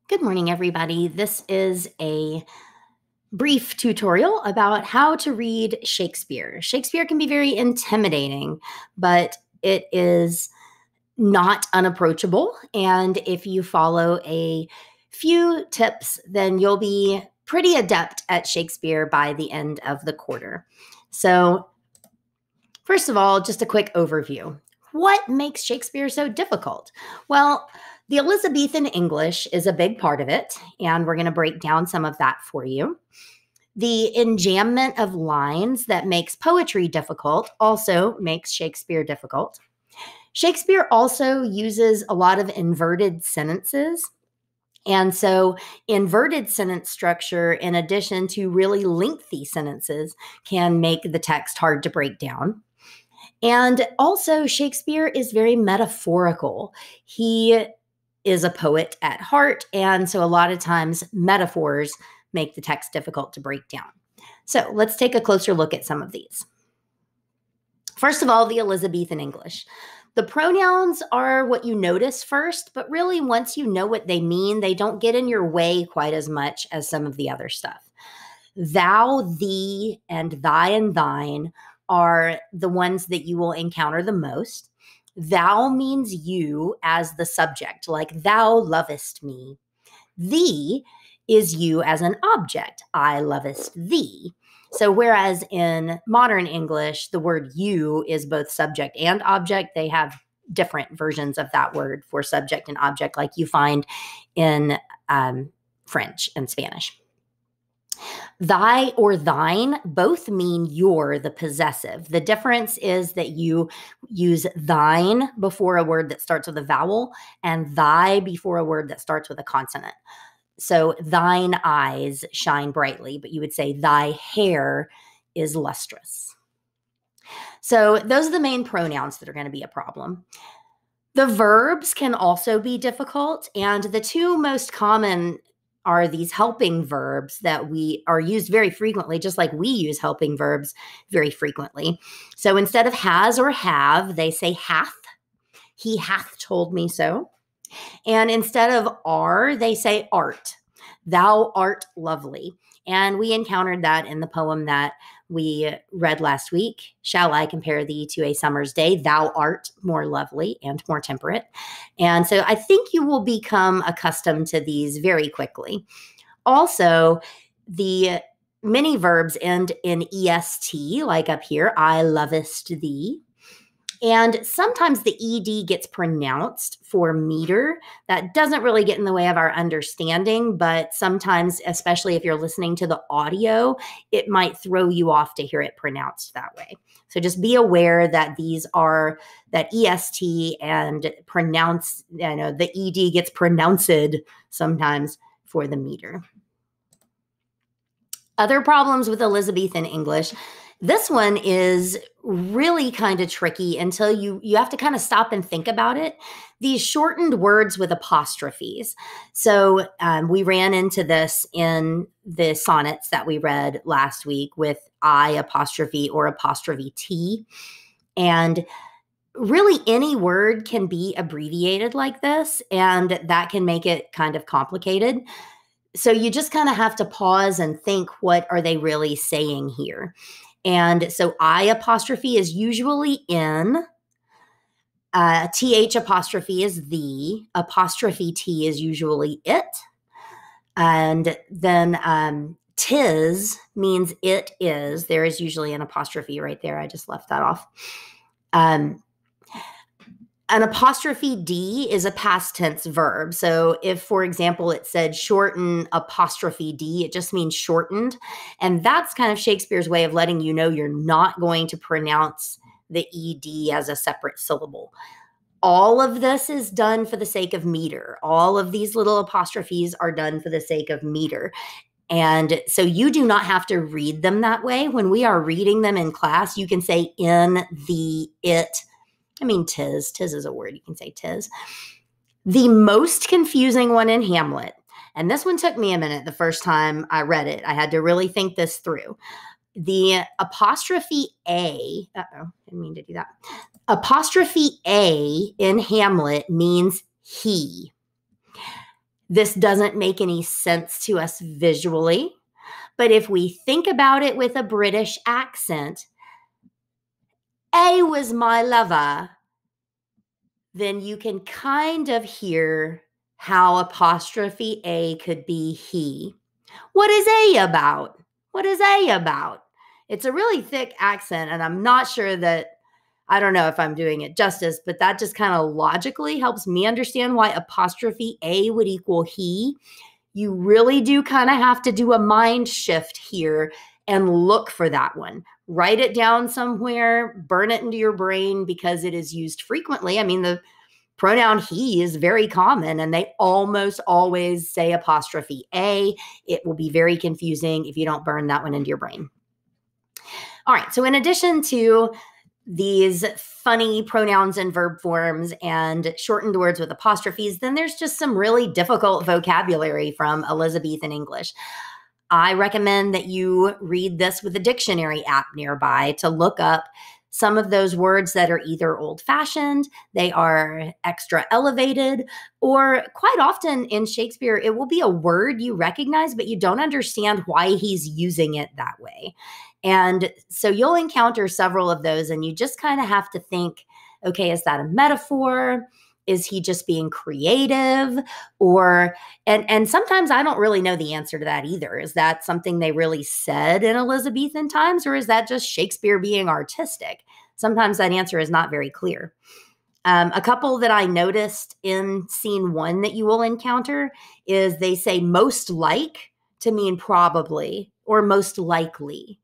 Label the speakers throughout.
Speaker 1: Good morning, everybody. This is a brief tutorial about how to read Shakespeare. Shakespeare can be very intimidating, but it is not unapproachable. And if you follow a few tips, then you'll be pretty adept at Shakespeare by the end of the quarter. So, first of all, just a quick overview. What makes Shakespeare so difficult? Well, the Elizabethan English is a big part of it, and we're going to break down some of that for you. The enjambment of lines that makes poetry difficult also makes Shakespeare difficult. Shakespeare also uses a lot of inverted sentences. And so, inverted sentence structure, in addition to really lengthy sentences, can make the text hard to break down. And also, Shakespeare is very metaphorical. He is a poet at heart. And so, a lot of times, metaphors make the text difficult to break down. So, let's take a closer look at some of these. First of all, the Elizabethan English. The pronouns are what you notice first, but really, once you know what they mean, they don't get in your way quite as much as some of the other stuff. Thou, thee, and thy and thine are the ones that you will encounter the most. Thou means you as the subject, like thou lovest me. Thee is you as an object, I lovest thee. So whereas in modern English, the word you is both subject and object, they have different versions of that word for subject and object like you find in French and Spanish. Thy or thine both mean your, the possessive. The difference is that you use thine before a word that starts with a vowel and thy before a word that starts with a consonant. So thine eyes shine brightly, but you would say thy hair is lustrous. So those are the main pronouns that are going to be a problem. The verbs can also be difficult, and the two most common are these helping verbs that we are used very frequently, just like we use helping verbs very frequently. So instead of has or have, they say hath. He hath told me so. And instead of are, they say art. Thou art lovely. And we encountered that in the poem that we read last week. Shall I compare thee to a summer's day? Thou art more lovely and more temperate. And so I think you will become accustomed to these very quickly. Also, the many verbs end in est, like up here, I lovest thee. And sometimes the ed gets pronounced for meter. That doesn't really get in the way of our understanding, but sometimes, especially if you're listening to the audio, it might throw you off to hear it pronounced that way. So just be aware that these are that est and pronounce, the ed gets pronounced sometimes for the meter. Other problems with Elizabethan English. This one is really kind of tricky until you have to kind of stop and think about it. These shortened words with apostrophes. So we ran into this in the sonnets that we read last week with I apostrophe or apostrophe T. And really any word can be abbreviated like this, and that can make it kind of complicated. So you just kind of have to pause and think, what are they really saying here? And so I apostrophe is usually in, th apostrophe is the, apostrophe T is usually it. And then tis means it is. There is usually an apostrophe right there. I just left that off. An apostrophe D is a past tense verb. So if, for example, it said shorten apostrophe D, it just means shortened. And that's kind of Shakespeare's way of letting you know you're not going to pronounce the ED as a separate syllable. All of this is done for the sake of meter. All of these little apostrophes are done for the sake of meter. And so you do not have to read them that way. When we are reading them in class, you can say in, the, it. I mean, tis. Tis is a word. You can say tis. The most confusing one in Hamlet, and this one took me a minute the first time I read it. I had to really think this through. The apostrophe A, didn't mean to do that. Apostrophe A in Hamlet means he. This doesn't make any sense to us visually, but if we think about it with a British accent, A was my lover, then you can kind of hear how apostrophe A could be he. What is A about? What is A about? It's a really thick accent, and I'm not sure that, I don't know if I'm doing it justice, but that just kind of logically helps me understand why apostrophe A would equal he. You really do kind of have to do a mind shift here and look for that one. Write it down somewhere, burn it into your brain because it is used frequently. I mean, the pronoun he is very common and they almost always say apostrophe A. It will be very confusing if you don't burn that one into your brain. All right, so in addition to these funny pronouns and verb forms and shortened words with apostrophes, then there's just some really difficult vocabulary from Elizabethan English. I recommend that you read this with a dictionary app nearby to look up some of those words that are either old-fashioned, they are extra elevated, or quite often in Shakespeare, it will be a word you recognize, but you don't understand why he's using it that way. And so you'll encounter several of those, and you just kind of have to think, okay, is that a metaphor? Is he just being creative? Or, and sometimes I don't really know the answer to that either. Is that something they really said in Elizabethan times, or is that just Shakespeare being artistic? Sometimes that answer is not very clear. A couple that I noticed in scene 1 that you will encounter is they say most like to mean probably or most likely.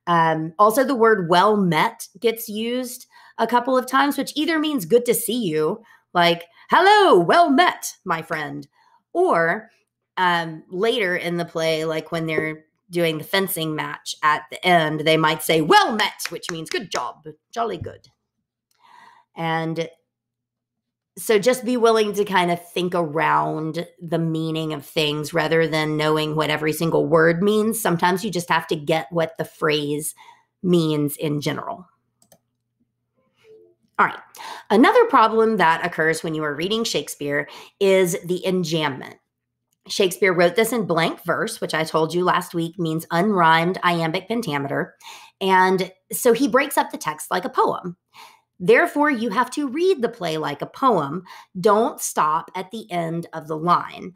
Speaker 1: Also, the word well met gets used a couple of times, which either means good to see you, like, hello, well met, my friend. Or later in the play, like when they're doing the fencing match at the end, they might say, well met, which means good job, jolly good. And so just be willing to kind of think around the meaning of things rather than knowing what every single word means. Sometimes you just have to get what the phrase means in general. All right. Another problem that occurs when you are reading Shakespeare is the enjambment. Shakespeare wrote this in blank verse, which I told you last week means unrhymed iambic pentameter. And so he breaks up the text like a poem. Therefore, you have to read the play like a poem. Don't stop at the end of the line.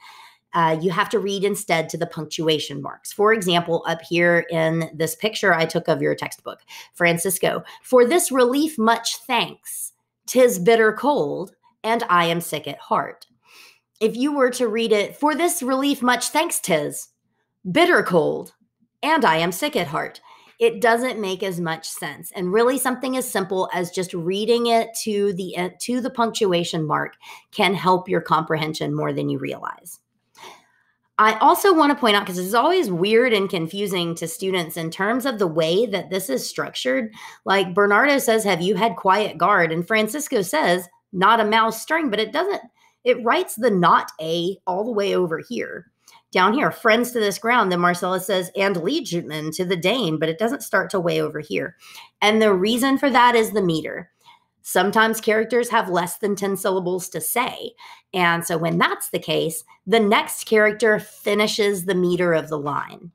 Speaker 1: You have to read instead to the punctuation marks. For example, up here in this picture I took of your textbook, Francisco, for this relief much thanks, 'tis bitter cold, and I am sick at heart. If you were to read it, for this relief much thanks 'tis, bitter cold, and I am sick at heart, it doesn't make as much sense. And really something as simple as just reading it to the punctuation mark can help your comprehension more than you realize. I also want to point out, because it's always weird and confusing to students in terms of the way that this is structured. Like Bernardo says, have you had quiet guard? And Francisco says, not a mouse stirring, but it writes the not a all the way over here. Down here, friends to this ground, then Marcellus says, and liegemen to the Dane, but it doesn't start till way over here. And the reason for that is the meter. Sometimes characters have less than 10 syllables to say. And so when that's the case, the next character finishes the meter of the line.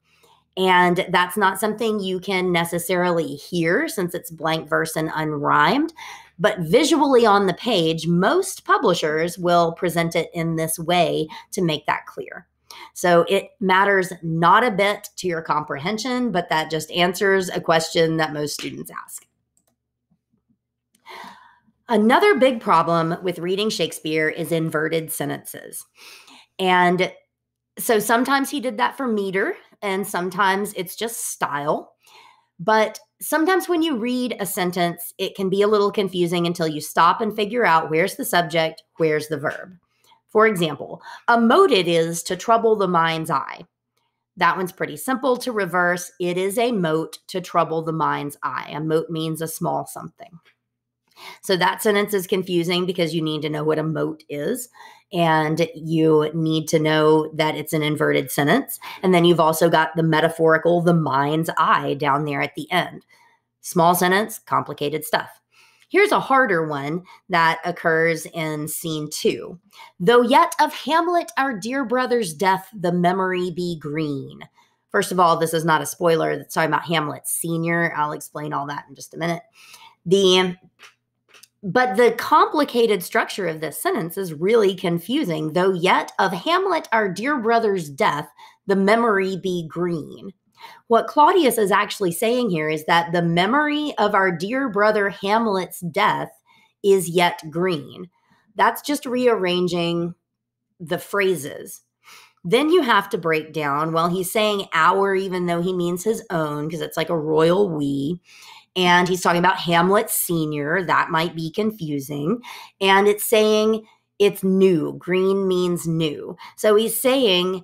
Speaker 1: And that's not something you can necessarily hear since it's blank verse and unrhymed. But visually on the page, most publishers will present it in this way to make that clear. So it matters not a bit to your comprehension, but that just answers a question that most students ask. Another big problem with reading Shakespeare is inverted sentences. And so sometimes he did that for meter, and sometimes it's just style. But sometimes when you read a sentence, it can be a little confusing until you stop and figure out where's the subject, where's the verb. For example, a mote it is to trouble the mind's eye. That one's pretty simple to reverse. It is a mote to trouble the mind's eye. A mote means a small something. So that sentence is confusing because you need to know what a mote is, and you need to know that it's an inverted sentence. And then you've also got the metaphorical, the mind's eye down there at the end. Small sentence, complicated stuff. Here's a harder one that occurs in scene 2. Though yet of Hamlet, our dear brother's death, the memory be green. First of all, this is not a spoiler. That's talking about Hamlet Sr. I'll explain all that in just a minute. But the complicated structure of this sentence is really confusing. Though yet of Hamlet, our dear brother's death, the memory be green. What Claudius is actually saying here is that the memory of our dear brother Hamlet's death is yet green. That's just rearranging the phrases. Then you have to break down, well, he's saying our, even though he means his own, because it's like a royal we. And he's talking about Hamlet Sr. That might be confusing. And it's saying it's new. Green means new. So he's saying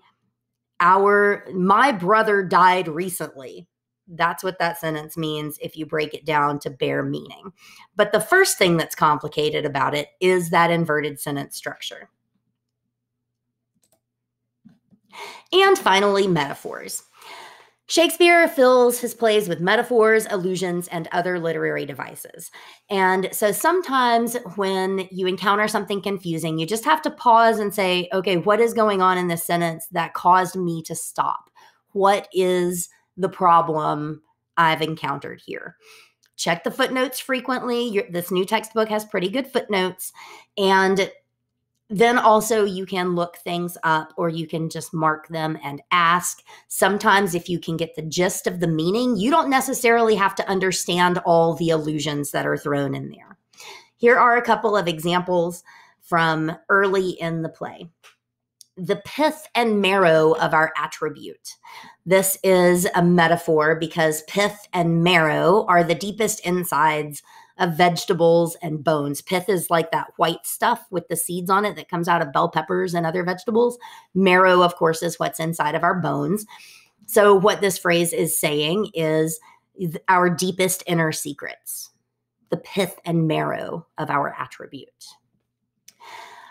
Speaker 1: my brother died recently. That's what that sentence means if you break it down to bare meaning. But the first thing that's complicated about it is that inverted sentence structure. And finally, metaphors. Shakespeare fills his plays with metaphors, allusions, and other literary devices. And so sometimes when you encounter something confusing, you just have to pause and say, okay, what is going on in this sentence that caused me to stop? What is the problem I've encountered here? Check the footnotes frequently. This new textbook has pretty good footnotes. And then also you can look things up or you can just mark them and ask. Sometimes if you can get the gist of the meaning, you don't necessarily have to understand all the allusions that are thrown in there. Here are a couple of examples from early in the play. The pith and marrow of our attribute. This is a metaphor because pith and marrow are the deepest insides of vegetables and bones. Pith is like that white stuff with the seeds on it that comes out of bell peppers and other vegetables. Marrow, of course, is what's inside of our bones. So what this phrase is saying is our deepest inner secrets, the pith and marrow of our attribute.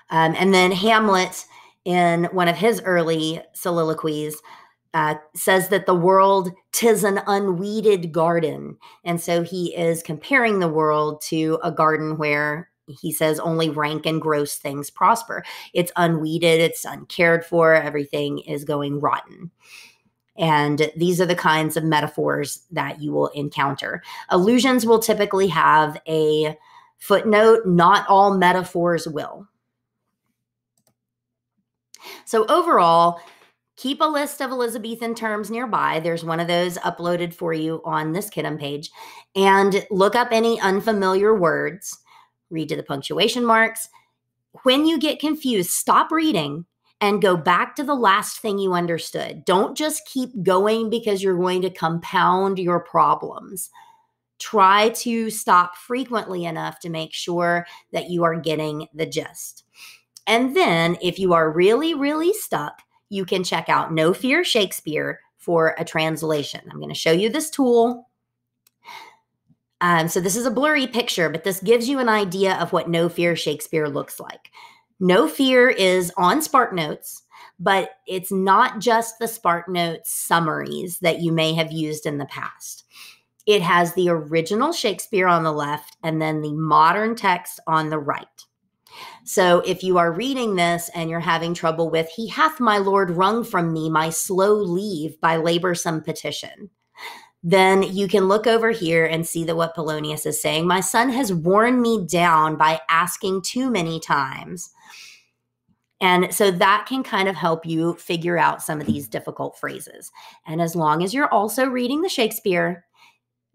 Speaker 1: And then Hamlet, in one of his early soliloquies, says that the world, 'tis an unweeded garden. And so he is comparing the world to a garden where he says only rank and gross things prosper. It's unweeded, it's uncared for, everything is going rotten. And these are the kinds of metaphors that you will encounter. Allusions will typically have a footnote. Not all metaphors will. So overall, keep a list of Elizabethan terms nearby. There's one of those uploaded for you on this Kidam page. And look up any unfamiliar words. Read to the punctuation marks. When you get confused, stop reading and go back to the last thing you understood. Don't just keep going because you're going to compound your problems. Try to stop frequently enough to make sure that you are getting the gist. And then if you are really, really stuck, you can check out No Fear Shakespeare for a translation. I'm going to show you this tool. So this is a blurry picture, but this gives you an idea of what No Fear Shakespeare looks like. No Fear is on SparkNotes, but it's not just the SparkNotes summaries that you may have used in the past. It has the original Shakespeare on the left and then the modern text on the right. So if you are reading this and you're having trouble with, he hath my lord wrung from me my slow leave by laborsome petition, then you can look over here and see that what Polonius is saying, my son has worn me down by asking too many times. And so that can kind of help you figure out some of these difficult phrases. And as long as you're also reading the Shakespeare,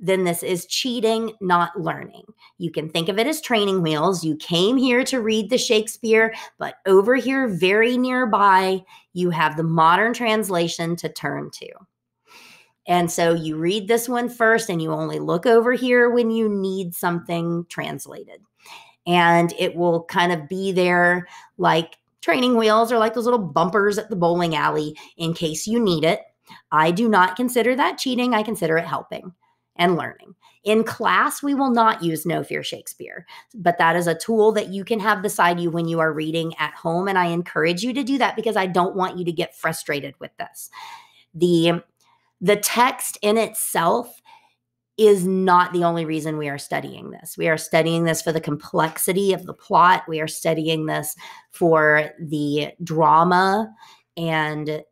Speaker 1: then this is cheating, not learning. You can think of it as training wheels. You came here to read the Shakespeare, but over here, very nearby, you have the modern translation to turn to. And so you read this one first, and you only look over here when you need something translated. And it will kind of be there like training wheels or like those little bumpers at the bowling alley in case you need it. I do not consider that cheating. I consider it helping and learning. In class, we will not use No Fear Shakespeare, but that is a tool that you can have beside you when you are reading at home. And I encourage you to do that because I don't want you to get frustrated with this. The text in itself is not the only reason we are studying this. We are studying this for the complexity of the plot. We are studying this for the drama. And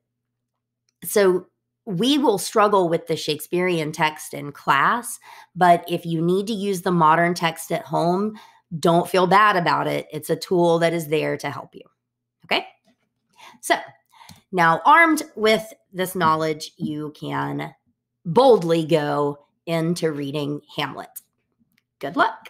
Speaker 1: so we will struggle with the Shakespearean text in class, but if you need to use the modern text at home, don't feel bad about it. It's a tool that is there to help you. Okay? So now, armed with this knowledge, you can boldly go into reading Hamlet. Good luck.